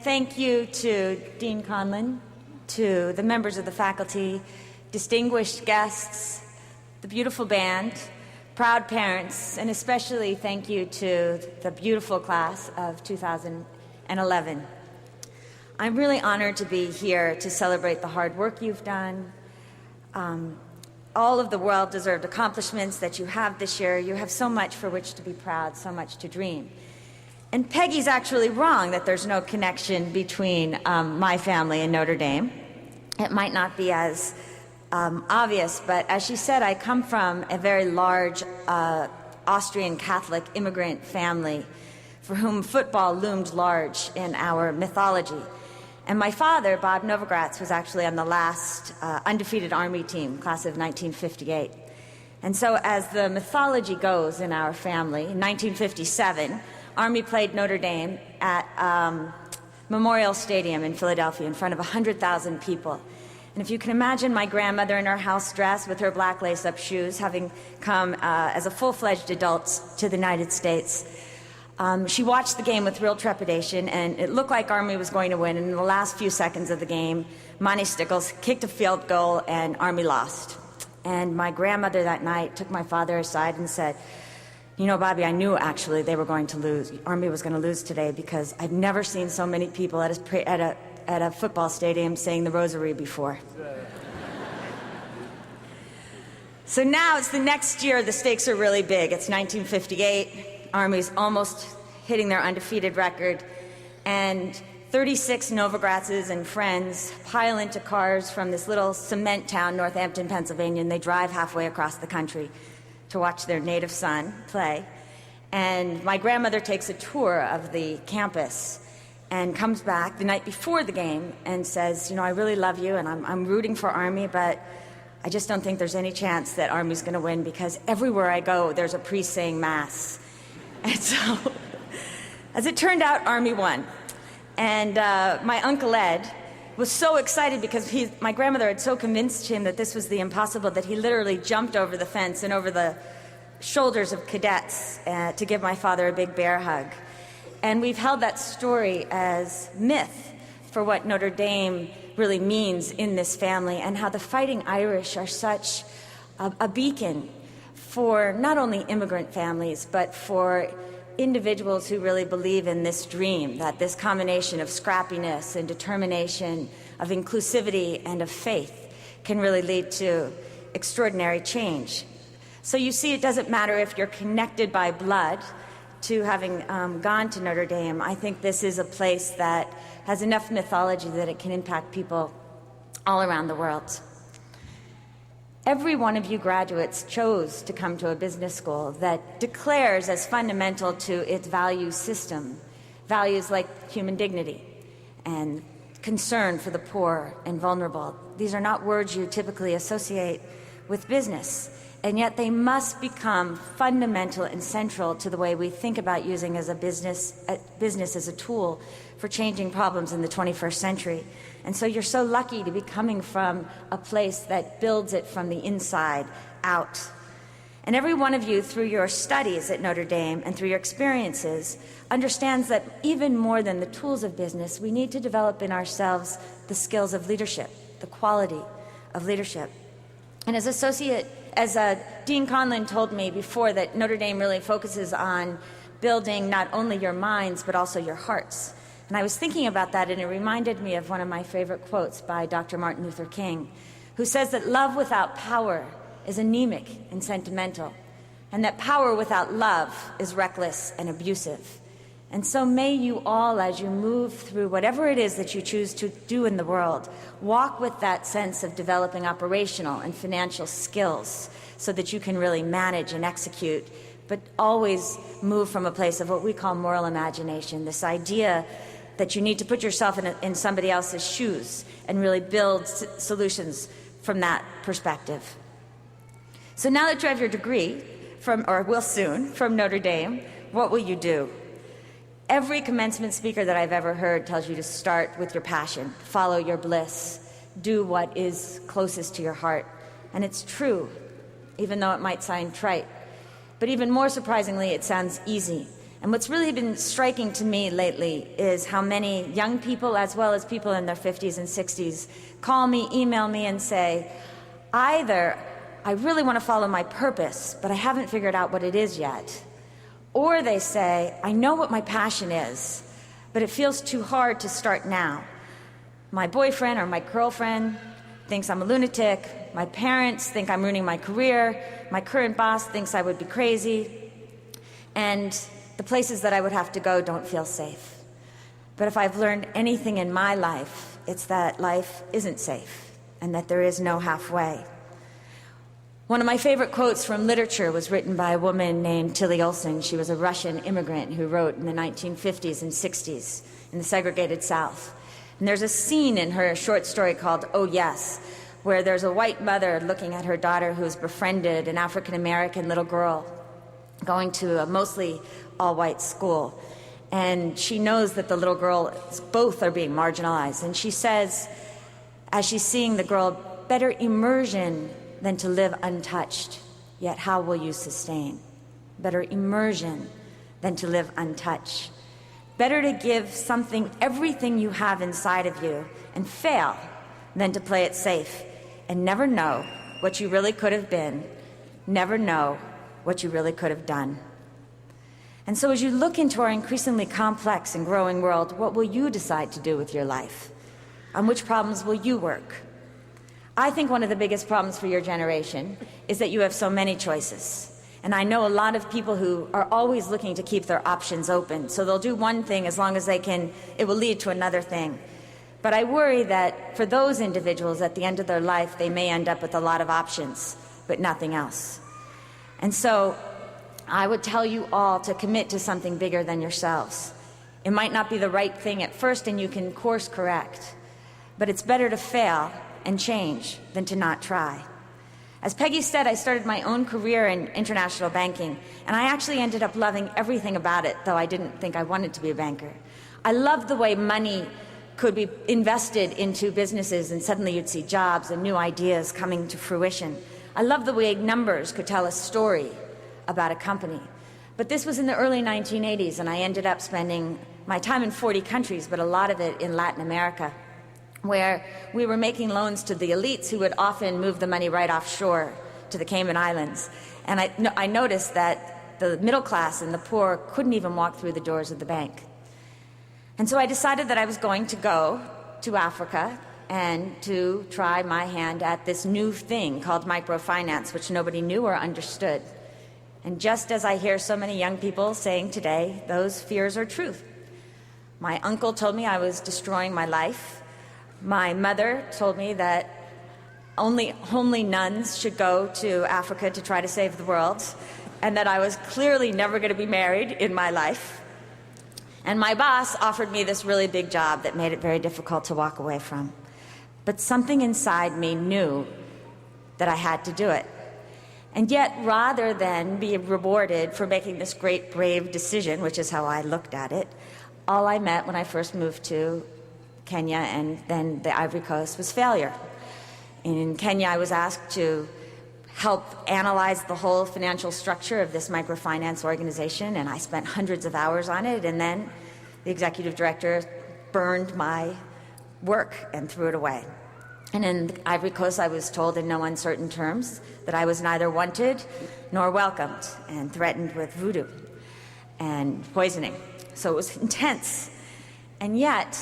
Thank you to Dean Conlon, to the members of the faculty, distinguished guests, the beautiful band, proud parents, and especially thank you to the beautiful class of 2011. I'm really honored to be here to celebrate the hard work you've done, all of the well-deserved accomplishments that you have this year. You have so much for which to be proud, so much to dream. And Peggy's actually wrong that there's no connection between my family and Notre Dame. It might not be as obvious, but as she said, I come from a very large Austrian Catholic immigrant family for whom football loomed large in our mythology. And my father, Bob Novogratz, was actually on the last undefeated Army team, class of 1958. And so as the mythology goes in our family, in 1957, Army played Notre Dame at Memorial Stadium in Philadelphia in front of 100,000 people. And if you can imagine my grandmother in her house dress with her black lace-up shoes, having come as a full-fledged adult to the United States, she watched the game with real trepidation, and it looked like Army was going to win. And in the last few seconds of the game, Monty Stickles kicked a field goal, and Army lost. And my grandmother that night took my father aside and said, "You know, Bobby, I knew actually they were going to lose. Army was going to lose today because I've never seen so many people at a football stadium saying the rosary before." So now it's the next year, the stakes are really big. It's 1958. Army's almost hitting their undefeated record, and 36 Novogratzes and friends pile into cars from this little cement town, Northampton, Pennsylvania, and they drive halfway across the country to watch their native son play. And my grandmother takes a tour of the campus and comes back the night before the game and says, "You know, I really love you, and I'm rooting for Army, but I just don't think there's any chance that Army's going to win because everywhere I go, there's a priest saying Mass." And so, as it turned out, Army won. And my Uncle Ed was so excited because my grandmother had so convinced him that this was the impossible that he literally jumped over the fence and over the shoulders of cadets to give my father a big bear hug. And we've held that story as myth for what Notre Dame really means in this family, and how the Fighting Irish are such a beacon for not only immigrant families, but for individuals who really believe in this dream, that this combination of scrappiness and determination, of inclusivity and of faith can really lead to extraordinary change. So you see, it doesn't matter if you're connected by blood to having gone to Notre Dame. I think this is a place that has enough mythology that it can impact people all around the world. Every one of you graduates chose to come to a business school that declares as fundamental to its value system values like human dignity and concern for the poor and vulnerable. These are not words you typically associate with business, and yet they must become fundamental and central to the way we think about using as a business as a tool for changing problems in the 21st century. And so you're so lucky to be coming from a place that builds it from the inside out. And every one of you, through your studies at Notre Dame and through your experiences, understands that even more than the tools of business, we need to develop in ourselves the skills of leadership, the quality of leadership. And as Dean Conlon told me before, that Notre Dame really focuses on building not only your minds, but also your hearts. And I was thinking about that, and it reminded me of one of my favorite quotes by Dr. Martin Luther King, who says that love without power is anemic and sentimental, and that power without love is reckless and abusive. And so may you all, as you move through whatever it is that you choose to do in the world, walk with that sense of developing operational and financial skills so that you can really manage and execute, but always move from a place of what we call moral imagination, this idea that you need to put yourself in somebody else's shoes and really build solutions from that perspective. So now that you have your degree or will soon, from Notre Dame, what will you do? Every commencement speaker that I've ever heard tells you to start with your passion, follow your bliss, do what is closest to your heart. And it's true, even though it might sound trite. But even more surprisingly, it sounds easy. And what's really been striking to me lately is how many young people, as well as people in their 50s and 60s, call me, email me, and say, either I really want to follow my purpose, but I haven't figured out what it is yet, or they say, I know what my passion is, but it feels too hard to start now. My boyfriend or my girlfriend thinks I'm a lunatic, my parents think I'm ruining my career, my current boss thinks I would be crazy, and the places that I would have to go don't feel safe. But if I've learned anything in my life, it's that life isn't safe and that there is no halfway. One of my favorite quotes from literature was written by a woman named Tilly Olson. She was a Russian immigrant who wrote in the 1950s and 60s in the segregated South. And there's a scene in her short story called Oh Yes, where there's a white mother looking at her daughter who's befriended an African-American little girl going to a mostly all-white school. And she knows that the little girls both are being marginalized. And she says, as she's seeing the girl, better immersion than to live untouched, yet how will you sustain? Better immersion than to live untouched. Better to give something everything you have inside of you and fail than to play it safe and never know what you really could have been, never know what you really could have done. And so as you look into our increasingly complex and growing world, what will you decide to do with your life? On which problems will you work? I think one of the biggest problems for your generation is that you have so many choices. And I know a lot of people who are always looking to keep their options open. So they'll do one thing as long as they can, it will lead to another thing. But I worry that for those individuals at the end of their life, they may end up with a lot of options, but nothing else. And so I would tell you all to commit to something bigger than yourselves. It might not be the right thing at first and you can course correct, but it's better to fail and change than to not try. As Peggy said, I started my own career in international banking, and I actually ended up loving everything about it, though I didn't think I wanted to be a banker. I loved the way money could be invested into businesses and suddenly you'd see jobs and new ideas coming to fruition. I loved the way numbers could tell a story about a company. But this was in the early 1980s, and I ended up spending my time in 40 countries, but a lot of it in Latin America, where we were making loans to the elites who would often move the money right offshore to the Cayman Islands. And I noticed that the middle class and the poor couldn't even walk through the doors of the bank. And so I decided that I was going to go to Africa and to try my hand at this new thing called microfinance, which nobody knew or understood. And just as I hear so many young people saying today, those fears are truth. My uncle told me I was destroying my life. My mother told me that only homely nuns should go to Africa to try to save the world, and that I was clearly never going to be married in my life. And my boss offered me this really big job that made it very difficult to walk away from. But something inside me knew that I had to do it. And yet, rather than be rewarded for making this great, brave decision, which is how I looked at it, all I met when I first moved to Kenya and then the Ivory Coast was failure. In Kenya, I was asked to help analyze the whole financial structure of this microfinance organization, and I spent hundreds of hours on it, and then the executive director burned my work and threw it away. And in Ivory Coast, I was told in no uncertain terms that I was neither wanted nor welcomed and threatened with voodoo and poisoning. So it was intense. And yet,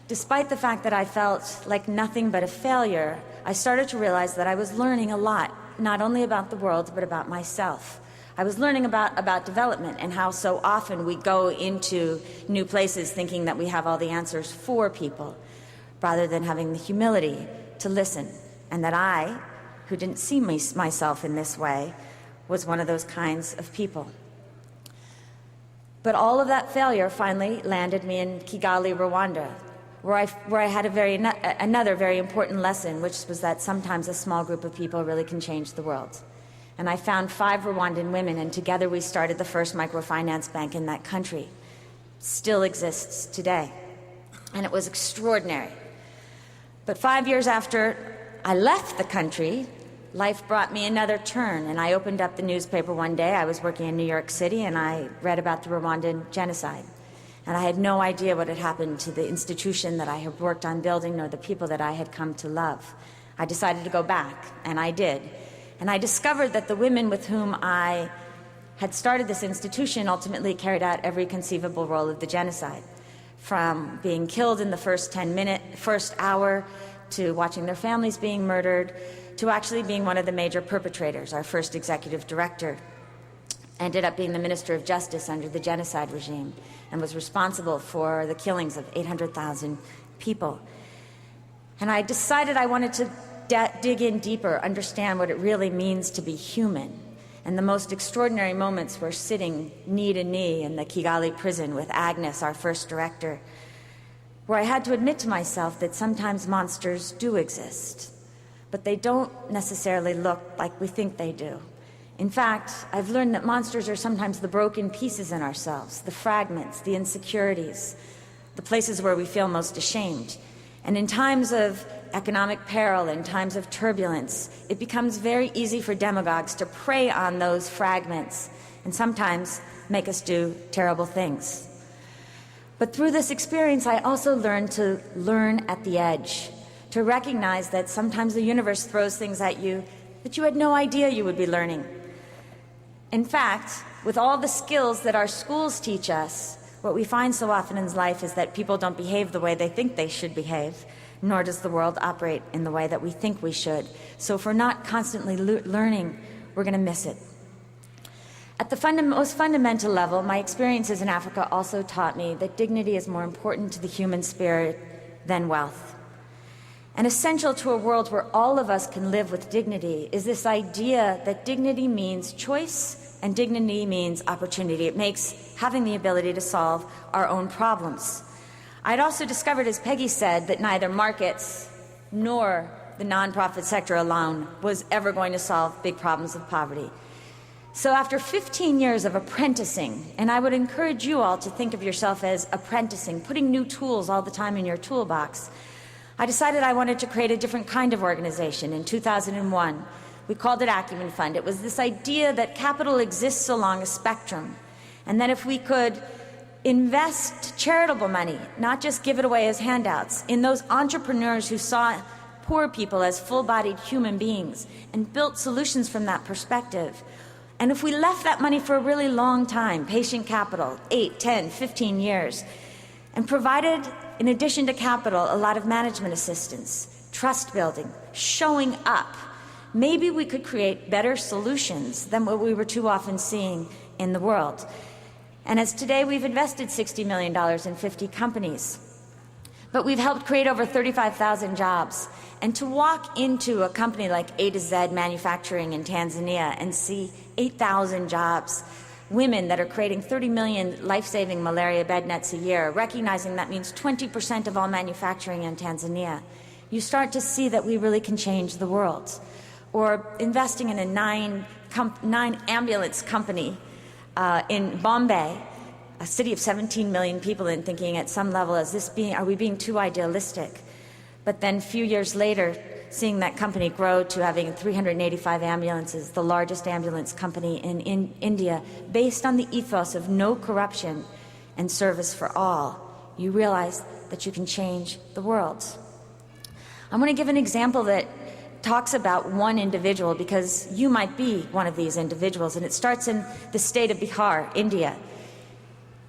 despite the fact that I felt like nothing but a failure, I started to realize that I was learning a lot, not only about the world, but about myself. I was learning about development and how so often we go into new places thinking that we have all the answers for people, rather than having the humility to listen, and that I, who didn't see myself in this way, was one of those kinds of people. But all of that failure finally landed me in Kigali, Rwanda, where I had another very important lesson, which was that sometimes a small group of people really can change the world. And I found 5 Rwandan women, and together we started the first microfinance bank in that country. Still exists today. And it was extraordinary. But 5 years after I left the country, life brought me another turn, and I opened up the newspaper one day. I was working in New York City, and I read about the Rwandan genocide. And I had no idea what had happened to the institution that I had worked on building, nor the people that I had come to love. I decided to go back, and I did. And I discovered that the women with whom I had started this institution ultimately carried out every conceivable role of the genocide, from being killed in the first hour, to watching their families being murdered, to actually being one of the major perpetrators. Our first executive director ended up being the Minister of Justice under the genocide regime and was responsible for the killings of 800,000 people. And I decided I wanted to dig in deeper, understand what it really means to be human. And the most extraordinary moments were sitting knee to knee in the Kigali prison with Agnes, our first director, where I had to admit to myself that sometimes monsters do exist, but they don't necessarily look like we think they do. In fact, I've learned that monsters are sometimes the broken pieces in ourselves, the fragments, the insecurities, the places where we feel most ashamed. And in times of economic peril, in times of turbulence, it becomes very easy for demagogues to prey on those fragments and sometimes make us do terrible things. But through this experience, I also learned to learn at the edge, to recognize that sometimes the universe throws things at you that you had no idea you would be learning. In fact, with all the skills that our schools teach us, what we find so often in life is that people don't behave the way they think they should behave, nor does the world operate in the way that we think we should. So if we're not constantly learning, we're going to miss it. At the most fundamental level, my experiences in Africa also taught me that dignity is more important to the human spirit than wealth. And essential to a world where all of us can live with dignity is this idea that dignity means choice and dignity means opportunity. It makes having the ability to solve our own problems. I'd also discovered, as Peggy said, that neither markets nor the nonprofit sector alone was ever going to solve big problems of poverty. So after 15 years of apprenticing, and I would encourage you all to think of yourself as apprenticing, putting new tools all the time in your toolbox, I decided I wanted to create a different kind of organization in 2001. We called it Acumen Fund. It was this idea that capital exists along a spectrum, and that if we could invest charitable money, not just give it away as handouts, in those entrepreneurs who saw poor people as full-bodied human beings and built solutions from that perspective, and if we left that money for a really long time, patient capital, 8, 10, 15 years, and provided, in addition to capital, a lot of management assistance, trust building, showing up, maybe we could create better solutions than what we were too often seeing in the world. And as today, we've invested $60 million in 50 companies. But we've helped create over 35,000 jobs. And to walk into a company like A to Z Manufacturing in Tanzania and see 8,000 jobs, women that are creating 30 million life-saving malaria bed nets a year, recognizing that means 20% of all manufacturing in Tanzania, you start to see that we really can change the world. Or investing in a nine ambulance company in Bombay, a city of 17 million people, and thinking at some level, are we being too idealistic? But then a few years later, seeing that company grow to having 385 ambulances, the largest ambulance company in India, based on the ethos of no corruption and service for all, you realize that you can change the world. I'm going to give an example that talks about one individual, because you might be one of these individuals, and it starts in the state of Bihar, India.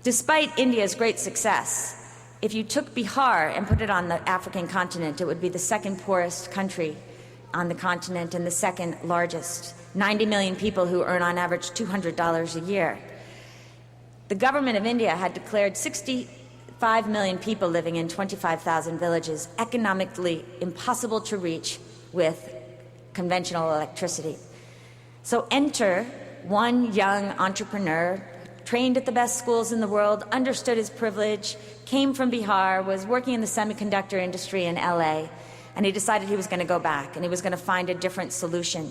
Despite India's great success, if you took Bihar and put it on the African continent, it would be the second poorest country on the continent and the second largest. 90 million people who earn on average $200 a year. The government of India had declared 65 million people living in 25,000 villages economically impossible to reach with conventional electricity. So enter one young entrepreneur, trained at the best schools in the world, understood his privilege, came from Bihar, was working in the semiconductor industry in LA, and he decided he was going to go back and he was going to find a different solution.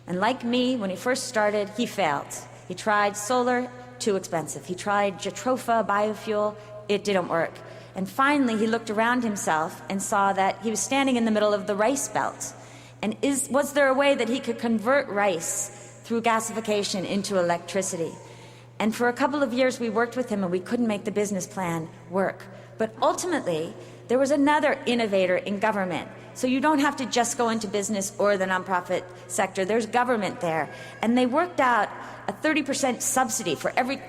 And like me, when he first started, he failed. He tried solar, too expensive. He tried Jatropha, biofuel, it didn't work. And finally, he looked around himself and saw that he was standing in the middle of the rice belt. And was there a way that he could convert rice through gasification into electricity? And for a couple of years we worked with him and we couldn't make the business plan work. But ultimately, there was another innovator in government. So you don't have to just go into business or the nonprofit sector. There's government there. And they worked out a 30% subsidy for every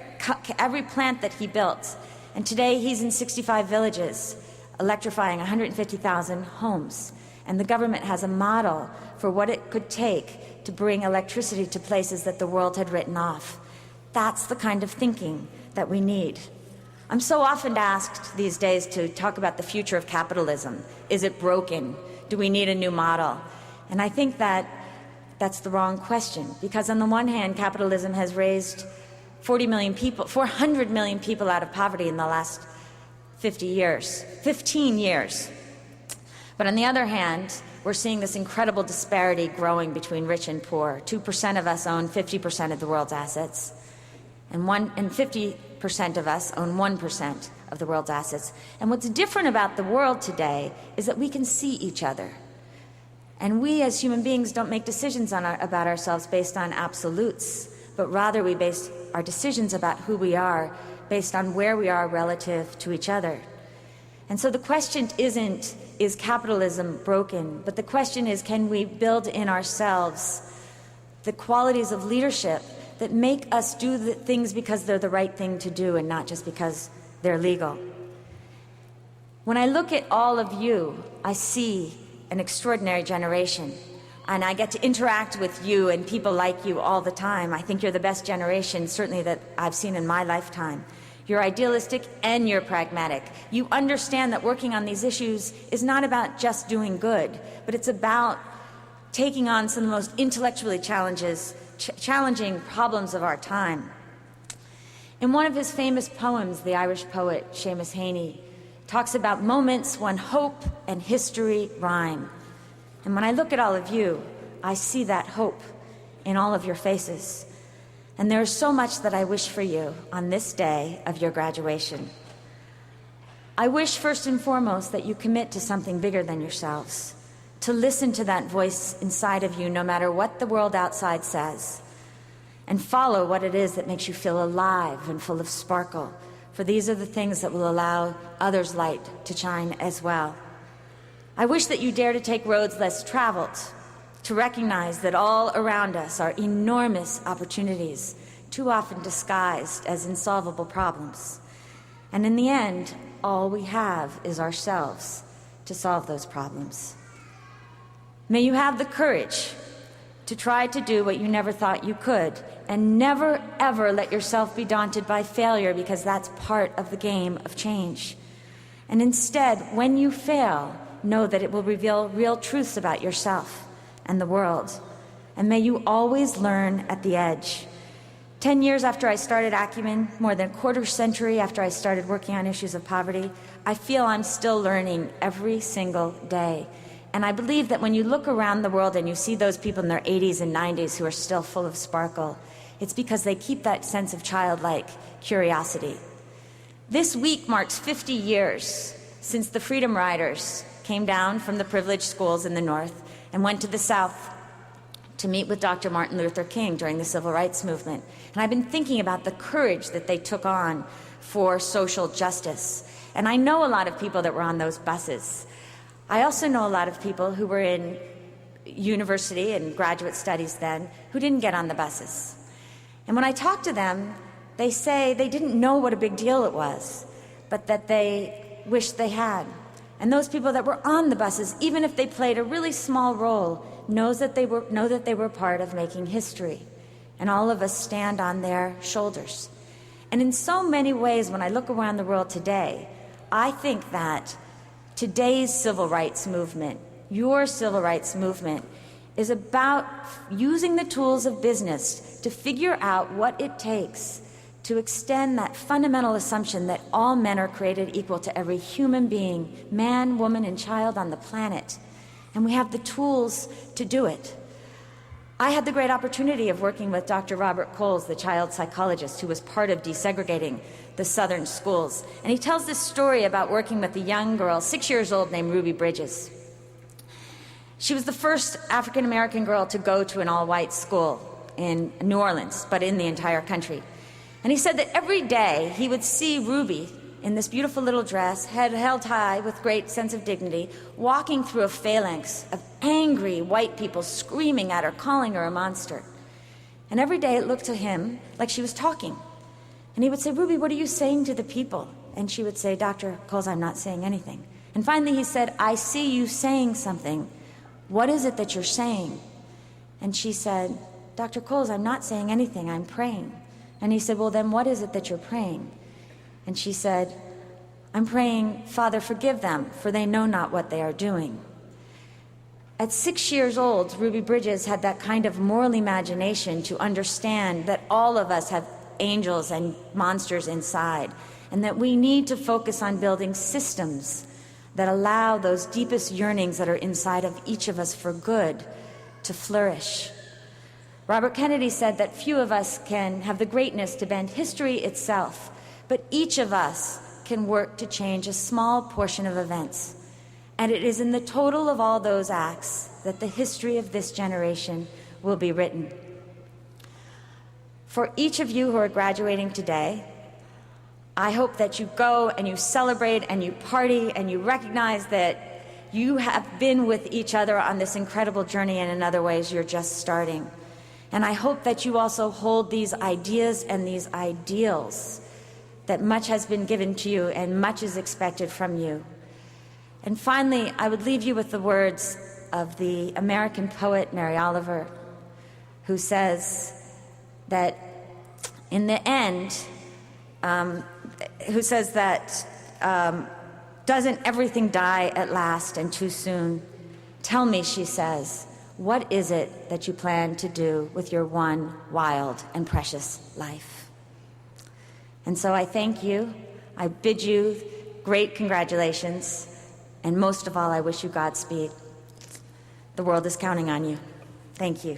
plant that he built. And today he's in 65 villages, electrifying 150,000 homes. And the government has a model for what it could take to bring electricity to places that the world had written off. That's the kind of thinking that we need. I'm so often asked these days to talk about the future of capitalism. Is it broken? Do we need a new model? And I think that that's the wrong question, because on the one hand, capitalism has raised 400 million people out of poverty in the last 15 years. But on the other hand, we're seeing this incredible disparity growing between rich and poor. 2% of us own 50% of the world's assets, and 50% of us own 1% of the world's assets. And what's different about the world today is that we can see each other. And we as human beings don't make decisions about ourselves based on absolutes, but rather we base our decisions about who we are based on where we are relative to each other. And so the question isn't, is capitalism broken? But the question is, can we build in ourselves the qualities of leadership that make us do the things because they're the right thing to do and not just because they're legal? When I look at all of you, I see an extraordinary generation. And I get to interact with you and people like you all the time. I think you're the best generation, certainly that I've seen in my lifetime. You're idealistic and you're pragmatic. You understand that working on these issues is not about just doing good, but it's about taking on some of the most intellectually challenging problems of our time. In one of his famous poems, the Irish poet Seamus Heaney talks about moments when hope and history rhyme. And when I look at all of you, I see that hope in all of your faces. And there is so much that I wish for you on this day of your graduation. I wish first and foremost that you commit to something bigger than yourselves, to listen to that voice inside of you no matter what the world outside says, and follow what it is that makes you feel alive and full of sparkle, for these are the things that will allow others' light to shine as well. I wish that you dare to take roads less traveled, to recognize that all around us are enormous opportunities, too often disguised as insolvable problems. And in the end, all we have is ourselves to solve those problems. May you have the courage to try to do what you never thought you could, and never, ever let yourself be daunted by failure, because that's part of the game of change. And instead, when you fail, know that it will reveal real truths about yourself and the world. And may you always learn at the edge. 10 years after I started Acumen, more than a quarter century after I started working on issues of poverty, I feel I'm still learning every single day. And I believe that when you look around the world and you see those people in their 80s and 90s who are still full of sparkle, it's because they keep that sense of childlike curiosity. This week marks 50 years since the Freedom Riders came down from the privileged schools in the North and went to the South to meet with Dr. Martin Luther King during the Civil Rights Movement. And I've been thinking about the courage that they took on for social justice. And I know a lot of people that were on those buses. I also know a lot of people who were in university and graduate studies then who didn't get on the buses. And when I talk to them, they say they didn't know what a big deal it was, but that they wished they had. And those people that were on the buses, even if they played a really small role, know that they were part of making history. And all of us stand on their shoulders. And in so many ways, when I look around the world today, I think that today's civil rights movement, your civil rights movement, is about using the tools of business to figure out what it takes to extend that fundamental assumption that all men are created equal to every human being, man, woman, and child on the planet. And we have the tools to do it. I had the great opportunity of working with Dr. Robert Coles, the child psychologist who was part of desegregating the southern schools. And he tells this story about working with a young girl, 6 years old, named Ruby Bridges. She was the first African-American girl to go to an all-white school in New Orleans, but in the entire country. And he said that every day he would see Ruby in this beautiful little dress, head held high with great sense of dignity, walking through a phalanx of angry white people screaming at her, calling her a monster. And every day it looked to him like she was talking. And he would say, Ruby, what are you saying to the people? And she would say, Dr. Coles, I'm not saying anything. And finally he said, I see you saying something. What is it that you're saying? And she said, Dr. Coles, I'm not saying anything, I'm praying. And he said, well, then what is it that you're praying? And she said, I'm praying, Father, forgive them, for they know not what they are doing. At 6 years old, Ruby Bridges had that kind of moral imagination to understand that all of us have angels and monsters inside, and that we need to focus on building systems that allow those deepest yearnings that are inside of each of us for good to flourish. Robert Kennedy said that few of us can have the greatness to bend history itself, but each of us can work to change a small portion of events. And it is in the total of all those acts that the history of this generation will be written. For each of you who are graduating today, I hope that you go and you celebrate and you party and you recognize that you have been with each other on this incredible journey, and in other ways you're just starting. And I hope that you also hold these ideas and these ideals, that much has been given to you and much is expected from you. And finally, I would leave you with the words of the American poet Mary Oliver, who says that in the end, doesn't everything die at last and too soon? Tell me, she says, what is it that you plan to do with your one wild and precious life? And so I thank you. I bid you great congratulations. And most of all, I wish you Godspeed. The world is counting on you. Thank you.